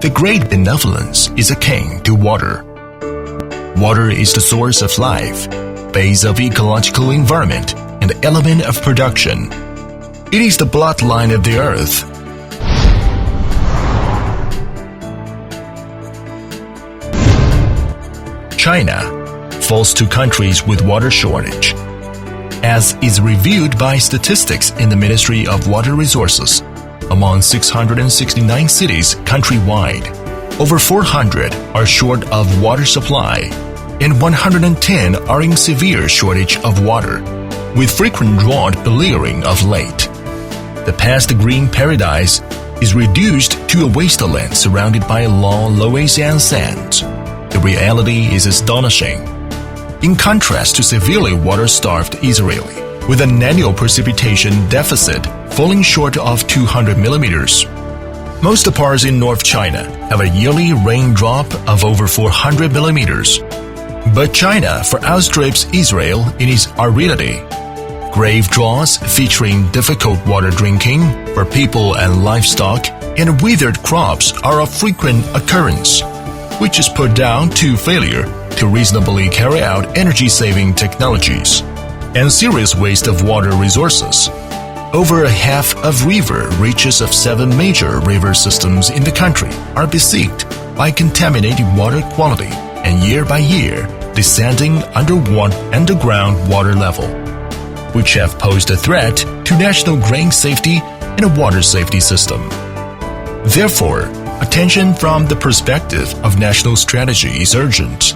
The great benevolence is akin to water. Water is the source of life, base of ecological environment, and the element of production. It is the bloodline of the earth. China falls to countries with water shortage, as is reviewed by statistics in the Ministry of Water Resources. Among 669 cities countrywide, over 400 are short of water supply, and 110 are in severe shortage of water, with frequent drought beleaguering of late. The past green paradise is reduced to a wasteland surrounded by long Louisiana sands. The reality is astonishing. In contrast to severely water-starved Israel, with an annual precipitation deficit falling short of 200 millimeters. Most parts in North China have a yearly rain drop of over 400 millimeters. But China far outstrips Israel in its aridity. Grave droughts featuring difficult water drinking for people and livestock and withered crops are a frequent occurrence, which is put down to failure to reasonably carry out energy-saving technologies and serious waste of water resources. Over half of river reaches of 7 major river systems in the country are besieged by contaminated water quality and year by year descending underground water level, which have posed a threat to national grain safety and a water safety system. Therefore, attention from the perspective of national strategy is urgent.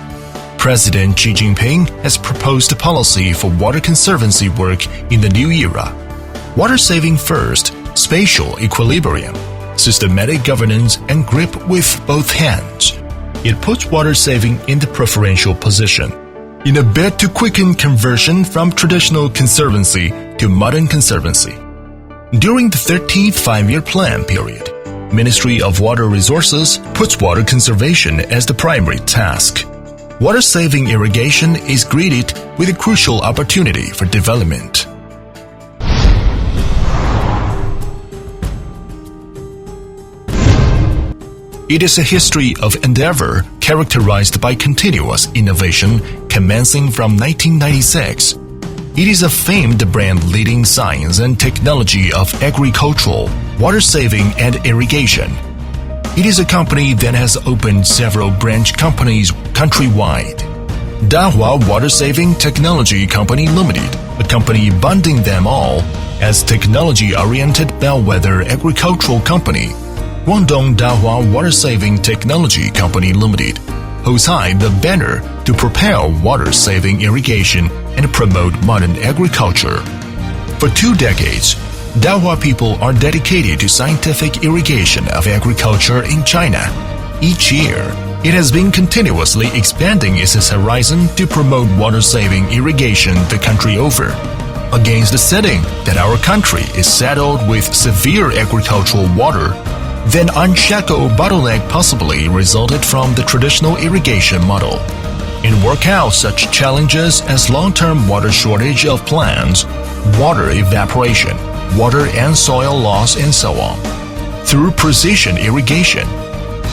President Xi Jinping has proposed a policy for water conservancy work in the new era. Water saving first, spatial equilibrium, systematic governance, and grip with both hands. It puts water saving in the preferential position, in a bid to quicken conversion from traditional conservancy to modern conservancy. During the 13th five-year plan period, Ministry of Water Resources puts water conservation as the primary task. Water-saving irrigation is greeted with a crucial opportunity for development. It is a history of endeavor characterized by continuous innovation commencing from 1996. It is a famed brand leading science and technology of agricultural, water saving, and irrigation. It is a company that has opened several branch companies countrywide. Dahua Water Saving Technology Company Limited, a company bonding them all as technology-oriented bellwether agricultural company. Guangdong Dahua Water Saving Technology Company Limited holds high the banner to propel water-saving irrigation and promote modern agriculture. For 2 decades, Dahua people are dedicated to scientific irrigation of agriculture in China. Each year, it has been continuously expanding its horizon to promote water-saving irrigation the country over. Against the setting that our country is saddled with severe agricultural water, then unshackled bottleneck possibly resulted from the traditional irrigation model. And work out such challenges as long-term water shortage of plants, water evaporation, water and soil loss, and so on. Through precision irrigation,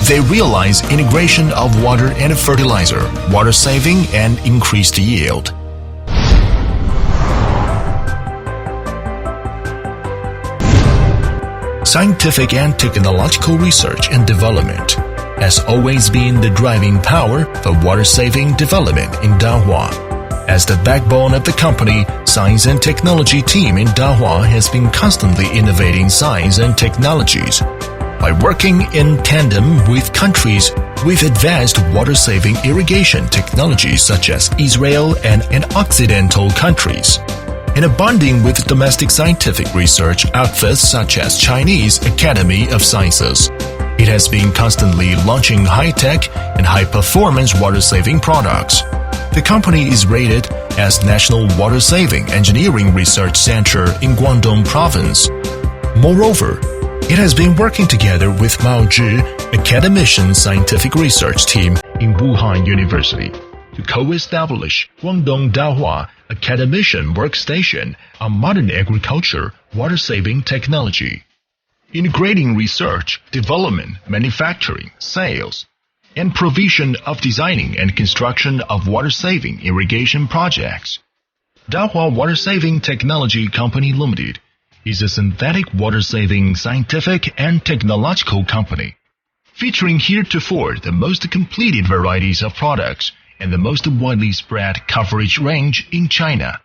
they realize integration of water and fertilizer, water saving, and increased yield. Scientific and technological research and development has always been the driving power for water-saving development in Dahua. As the backbone of the company, science and technology team in Dahua has been constantly innovating science and technologies by working in tandem with countries with advanced water-saving irrigation technologies such as Israel and Occidental countries, and bonding with domestic scientific research outfits such as Chinese Academy of Sciences. It has been constantly launching high-tech and high-performance water-saving products. The company is rated as National Water Saving Engineering Research Center in Guangdong Province. Moreover, it has been working together with Maozhi Academician Scientific Research Team in Wuhan University to co-establish Guangdong Dahua Academician Workstation on modern agriculture water-saving technology. integrating research, development, manufacturing, sales, and provision of designing and construction of water-saving irrigation projects. Dahua Water-Saving Technology Company Limited is a synthetic water-saving scientific and technological company, featuring heretofore the most completed varieties of products and the most widely spread coverage range in China.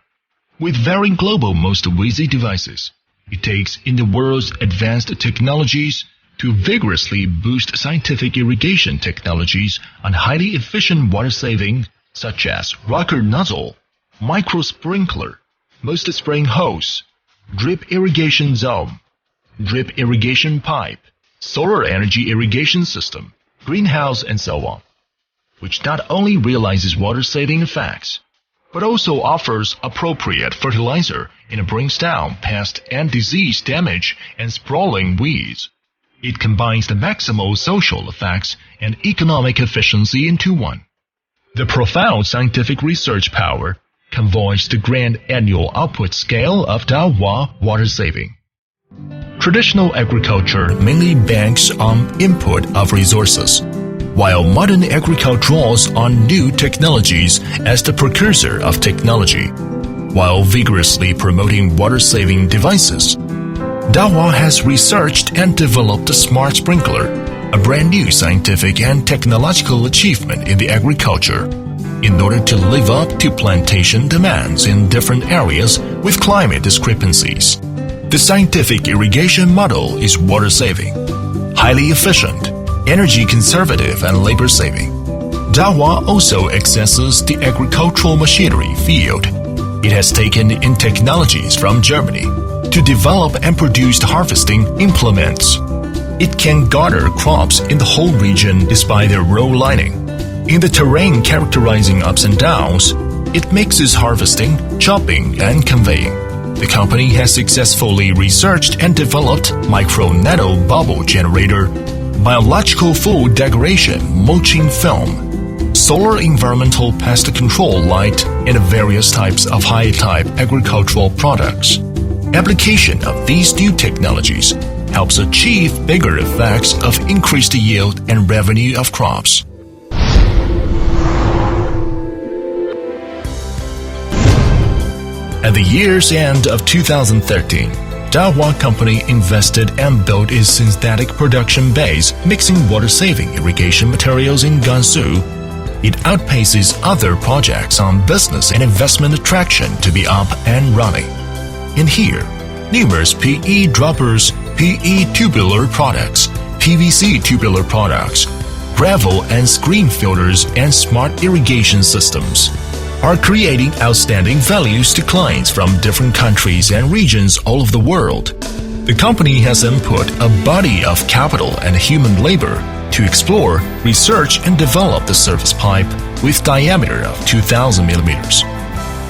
With very global most wheezy devices, it takes in the world's advanced technologies to vigorously boost scientific irrigation technologies on highly efficient water saving such as rocker nozzle, micro sprinkler, most spraying hose, drip irrigation zone, drip irrigation pipe, solar energy irrigation system, greenhouse, and so on, which not only realizes water-saving effects, but also offers appropriate fertilizer and brings down pest and disease damage and sprawling weeds. It combines the maximal social effects and economic efficiency into one. The profound scientific research power convoys the grand annual output scale of Dahua water saving. Traditional agriculture mainly banks on input of resources, while modern agriculture draws on new technologies as the precursor of technology, while vigorously promoting water-saving devices. Dahua has researched and developed a smart sprinkler, a brand new scientific and technological achievement in the agriculture, in order to live up to plantation demands in different areas with climate discrepancies. The scientific irrigation model is water-saving, highly efficient, energy conservative, and labor-saving. Dahua also accesses the agricultural machinery field. It has taken in technologies from Germany to develop and produce harvesting implements. It can gather crops in the whole region despite their row lining. In the terrain characterizing ups and downs, it mixes harvesting, chopping, and conveying. The company has successfully researched and developed micro-nano bubble generator, biological food degradation mulching film, solar environmental pest control light, and various types of high-type agricultural products. Application of these new technologies helps achieve bigger effects of increased yield and revenue of crops. At the year's end of 2013, Dahua Company invested and built its synthetic production base, mixing water-saving irrigation materials in Gansu. It outpaces other projects on business and investment attraction to be up and running. In here, numerous PE droppers, PE tubular products, PVC tubular products, gravel and screen filters, and smart irrigation systems are creating outstanding values to clients from different countries and regions all over the world. The company has input a body of capital and human labor to explore, research, and develop the service pipe with diameter of 2,000 millimeters.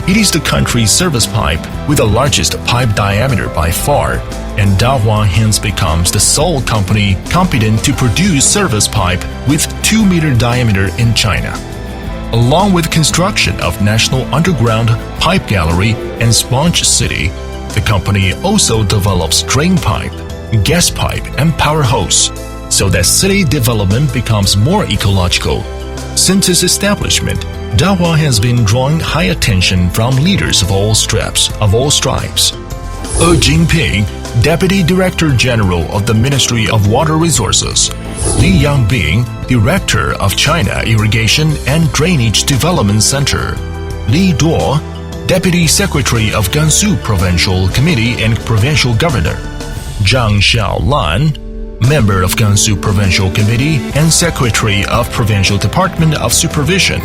It is the country's service pipe with the largest pipe diameter by far, and Dahua hence becomes the sole company competent to produce service pipe with 2-meter diameter in China. Along with construction of National Underground Pipe Gallery and Sponge City, the company also develops drain pipe, gas pipe, and power hose, so that city development becomes more ecological. Since its establishment, Dahua has been drawing high attention from leaders of all stripes. Jinping, Deputy Director General of the Ministry of Water Resources, Li Yangbing, Director of China Irrigation and Drainage Development Center, Li Duo, Deputy Secretary of Gansu Provincial Committee and Provincial Governor, Zhang Xiaolan, Member of Gansu Provincial Committee and Secretary of Provincial Department of Supervision,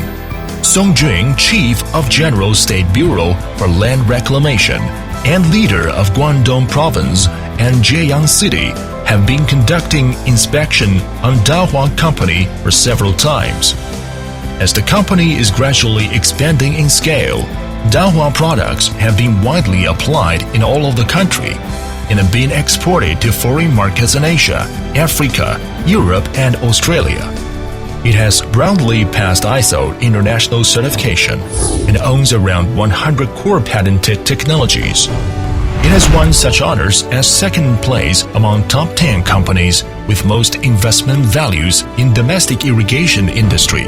Song Jun, Chief of General State Bureau for Land Reclamation, and leader of Guangdong Province and Jieyang City have been conducting inspection on Dahua Company for several times. As the company is gradually expanding in scale, Dahua products have been widely applied in all of the country and have been exported to foreign markets in Asia, Africa, Europe, and Australia. It has roundly passed ISO international certification and owns around 100 core patented technologies. It has won such honors as second place among top 10 companies with most investment values in domestic irrigation industry,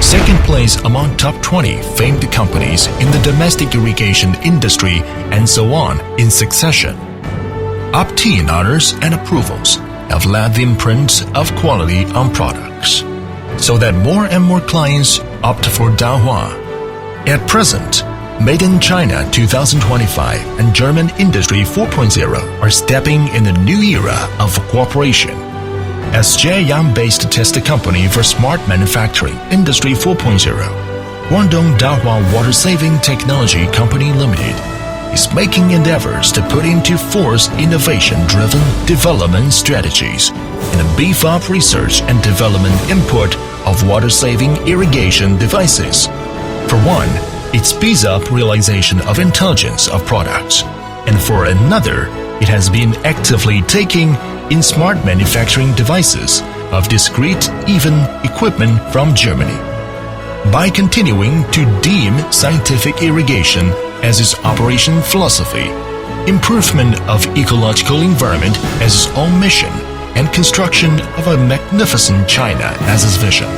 second place among top 20 famed companies in the domestic irrigation industry, and so on in succession. Up 10 honors and approvals have led the imprint of quality on products, so that more and more clients opt for Dahua. At present, Made in China 2025 and German Industry 4.0 are stepping in the new era of cooperation. As Zhejiang-based test company for smart manufacturing Industry 4.0, Guangdong Dahua Water Saving Technology Company Limited is making endeavors to put into force innovation-driven development strategies and beef up research and development input of water-saving irrigation devices. For one, it speeds up realization of intelligence of products, and for another, it has been actively taking in smart manufacturing devices of discrete, even equipment from Germany. By continuing to deem scientific irrigation as its operation philosophy, improvement of ecological environment as its own mission, and construction of a magnificent China as its vision,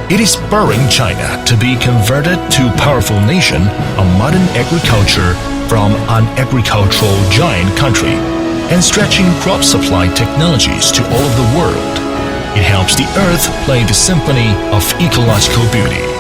it is spurring China to be converted to a powerful nation on modern agriculture from an agricultural giant country and stretching crop supply technologies to all of the world. It helps the earth play the symphony of ecological beauty.